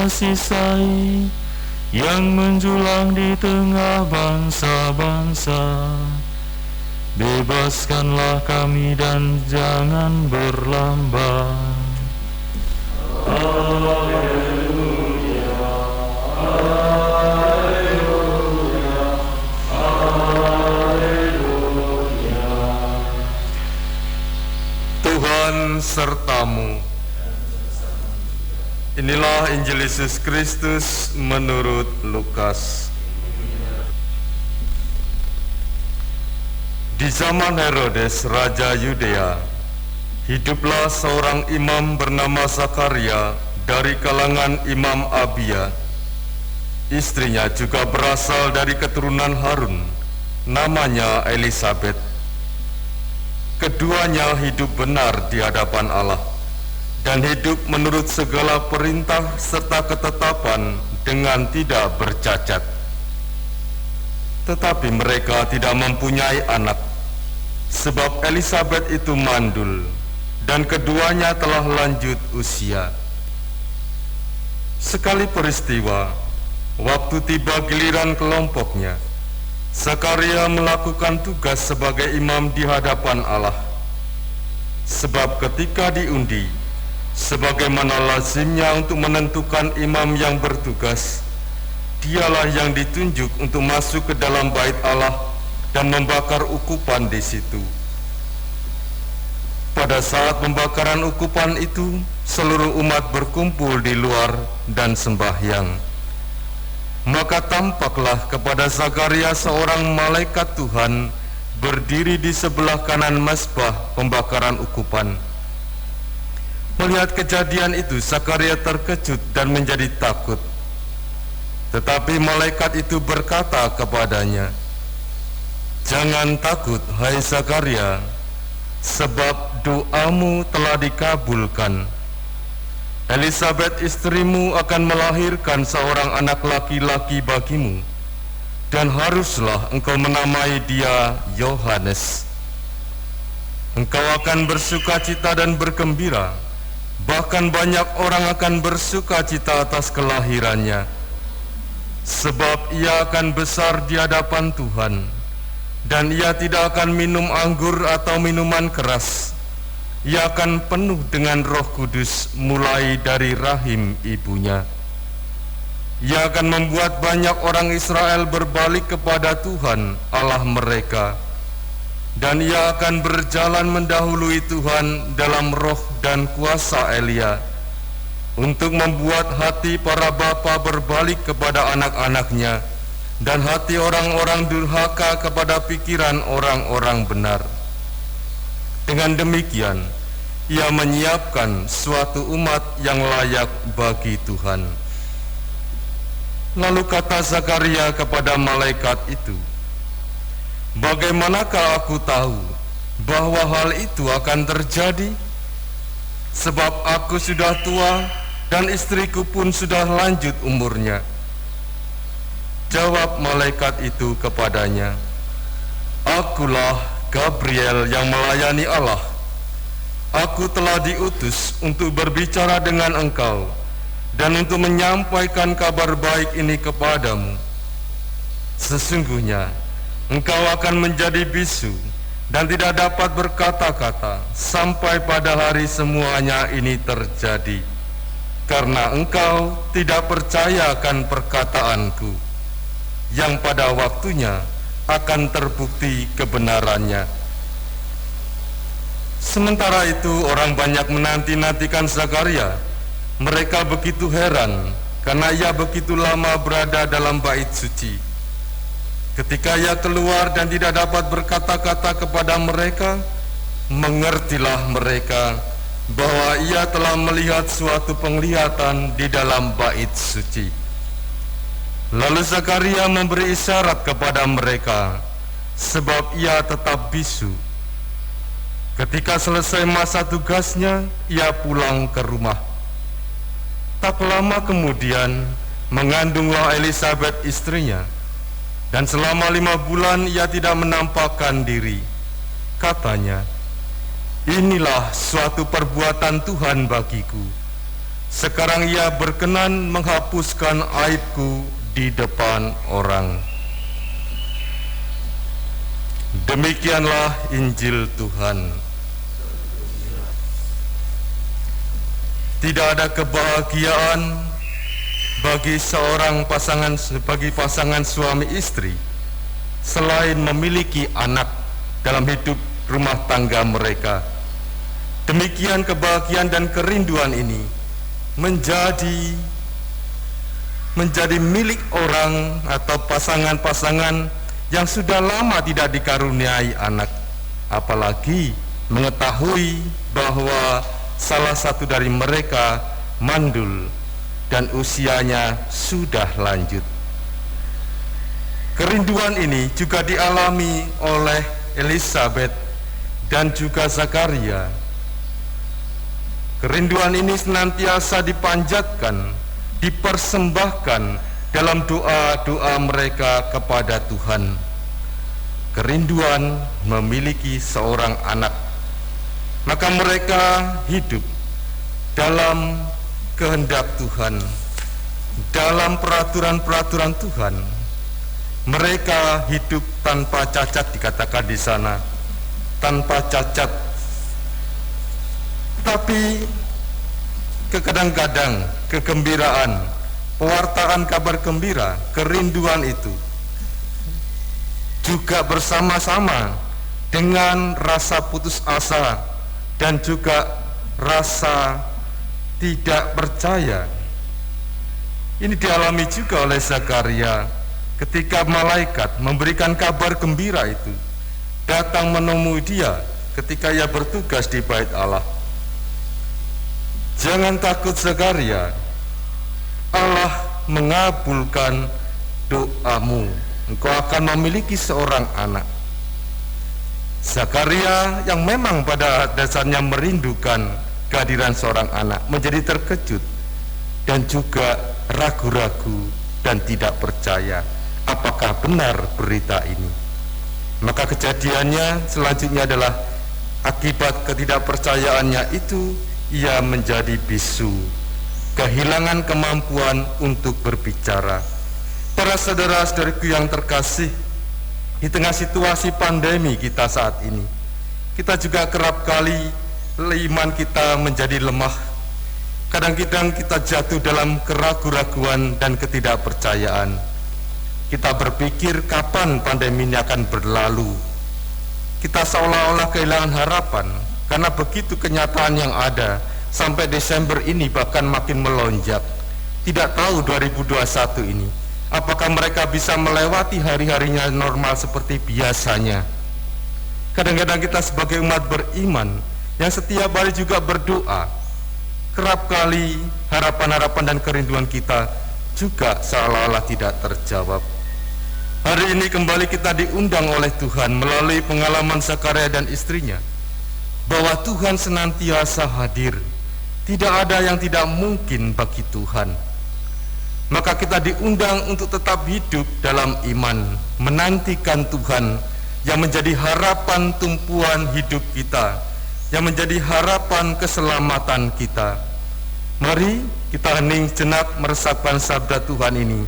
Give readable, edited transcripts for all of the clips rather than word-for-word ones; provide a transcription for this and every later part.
kasih sayang yang menjulang di tengah bangsa-bangsa. Bebaskanlah kami dan jangan berlambat. Haleluya, haleluya, haleluya. Tuhan sertamu. Inilah Injil Yesus Kristus menurut Lukas. Di zaman Herodes, Raja Yudea, hiduplah seorang imam bernama Zakaria dari kalangan Imam Abia. Istrinya juga berasal dari keturunan Harun, namanya Elisabet. Keduanya hidup benar di hadapan Allah dan hidup menurut segala perintah serta ketetapan dengan tidak bercacat. Tetapi mereka tidak mempunyai anak, sebab Elisabet itu mandul, dan keduanya telah lanjut usia. Sekali peristiwa, waktu tiba giliran kelompoknya, Zakaria melakukan tugas sebagai imam di hadapan Allah. Sebab ketika diundi, sebagaimana lazimnya untuk menentukan imam yang bertugas, dialah yang ditunjuk untuk masuk ke dalam bait Allah dan membakar ukupan di situ. Pada saat pembakaran ukupan itu, seluruh umat berkumpul di luar dan sembahyang. Maka tampaklah kepada Zakaria seorang malaikat Tuhan berdiri di sebelah kanan mezbah pembakaran ukupan. Melihat kejadian itu, Zakaria terkejut dan menjadi takut. Tetapi malaikat itu berkata kepadanya, "Jangan takut, hai Zakaria, sebab doamu telah dikabulkan. Elisabet istrimu akan melahirkan seorang anak laki-laki bagimu, dan haruslah engkau menamai dia Yohanes. Engkau akan bersukacita dan bergembira, bahkan banyak orang akan bersukacita atas kelahirannya, sebab ia akan besar di hadapan Tuhan, dan ia tidak akan minum anggur atau minuman keras. Ia akan penuh dengan Roh Kudus mulai dari rahim ibunya. Ia akan membuat banyak orang Israel berbalik kepada Tuhan Allah mereka, dan ia akan berjalan mendahului Tuhan dalam roh dan kuasa Elia, untuk membuat hati para bapa berbalik kepada anak-anaknya, dan hati orang-orang durhaka kepada pikiran orang-orang benar. Dengan demikian, ia menyiapkan suatu umat yang layak bagi Tuhan." Lalu kata Zakaria kepada malaikat itu, "Bagaimanakah aku tahu bahwa hal itu akan terjadi? Sebab aku sudah tua dan istriku pun sudah lanjut umurnya." Jawab malaikat itu kepadanya, "Akulah Gabriel yang melayani Allah. Aku telah diutus untuk berbicara dengan engkau dan untuk menyampaikan kabar baik ini kepadamu. Sesungguhnya engkau akan menjadi bisu dan tidak dapat berkata-kata sampai pada hari semuanya ini terjadi, karena engkau tidak percaya akan perkataanku, yang pada waktunya akan terbukti kebenarannya." Sementara itu orang banyak menanti-nantikan Zakaria. Mereka begitu heran karena ia begitu lama berada dalam bait suci. Ketika ia keluar dan tidak dapat berkata-kata kepada mereka, mengertilah mereka bahwa ia telah melihat suatu penglihatan di dalam bait suci. Lalu Zakaria memberi isyarat kepada mereka, sebab ia tetap bisu. Ketika selesai masa tugasnya, ia pulang ke rumah. Tak lama kemudian, mengandunglah Elisabet istrinya, dan selama 5 bulan ia tidak menampakkan diri. Katanya, "Inilah suatu perbuatan Tuhan bagiku, Sekarang Ia berkenan menghapuskan aibku di depan orang. Demikianlah Injil Tuhan. Tidak ada kebahagiaan bagi pasangan suami istri selain memiliki anak dalam hidup rumah tangga mereka. Demikian kebahagiaan dan kerinduan ini menjadi milik orang atau pasangan-pasangan yang sudah lama tidak dikaruniai anak, apalagi mengetahui bahwa salah satu dari mereka mandul dan usianya sudah lanjut. Kerinduan ini juga dialami oleh Elizabeth dan juga Zakaria. Kerinduan ini senantiasa dipanjatkan, dipersembahkan dalam doa-doa mereka kepada Tuhan. Kerinduan memiliki seorang anak, maka mereka hidup dalam kehendak Tuhan, dalam peraturan-peraturan Tuhan. Mereka hidup tanpa cacat, dikatakan di sana, tanpa cacat. Tapi kadang-kadang kegembiraan, pewartaan kabar gembira, kerinduan itu juga bersama-sama dengan rasa putus asa dan juga rasa tidak percaya. Ini dialami juga oleh Zakaria ketika malaikat memberikan kabar gembira itu datang menemui dia ketika ia bertugas di bait Allah. Jangan takut Zakaria, Allah mengabulkan doamu, engkau akan memiliki seorang anak. Zakaria yang memang pada dasarnya merindukan kehadiran seorang anak menjadi terkejut dan juga ragu-ragu dan tidak percaya apakah benar berita ini. Maka kejadiannya selanjutnya adalah akibat ketidakpercayaannya itu ia menjadi bisu, kehilangan kemampuan untuk berbicara. Para saudara-saudariku yang terkasih, di tengah situasi pandemi kita saat ini, kita juga kerap kali iman kita menjadi lemah. Kadang-kadang kita jatuh dalam keraguan-raguan dan ketidakpercayaan. Kita berpikir kapan pandemi ini akan berlalu. Kita seolah-olah kehilangan harapan karena begitu kenyataan yang ada. Sampai Desember ini bahkan makin melonjak. Tidak tahu 2021 ini apakah mereka bisa melewati hari-harinya normal seperti biasanya. Kadang-kadang kita sebagai umat beriman yang setiap hari juga berdoa, kerap kali harapan-harapan dan kerinduan kita juga seolah-olah tidak terjawab. Hari ini kembali kita diundang oleh Tuhan melalui pengalaman Zakaria dan istrinya, bahwa Tuhan senantiasa hadir. Tidak ada yang tidak mungkin bagi Tuhan. Maka kita diundang untuk tetap hidup dalam iman, menantikan Tuhan yang menjadi harapan tumpuan hidup kita, yang menjadi harapan keselamatan kita. Mari kita hening jenak meresapkan sabda Tuhan ini.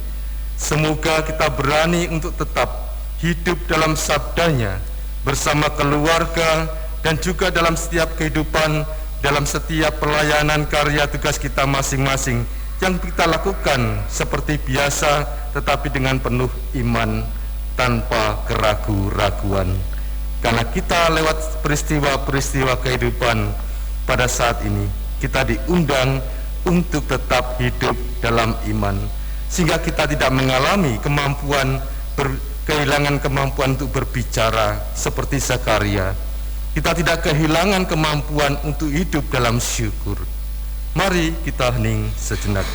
Semoga kita berani untuk tetap hidup dalam sabdanya bersama keluarga dan juga dalam setiap kehidupan, dalam setiap pelayanan karya tugas kita masing-masing yang kita lakukan seperti biasa, tetapi dengan penuh iman tanpa keraguan-raguan. Karena kita lewat peristiwa-peristiwa kehidupan pada saat ini, kita diundang untuk tetap hidup dalam iman, sehingga kita tidak mengalami kehilangan kemampuan untuk berbicara seperti Zakaria. Kita tidak kehilangan kemampuan untuk hidup dalam syukur. Mari kita hening sejenak.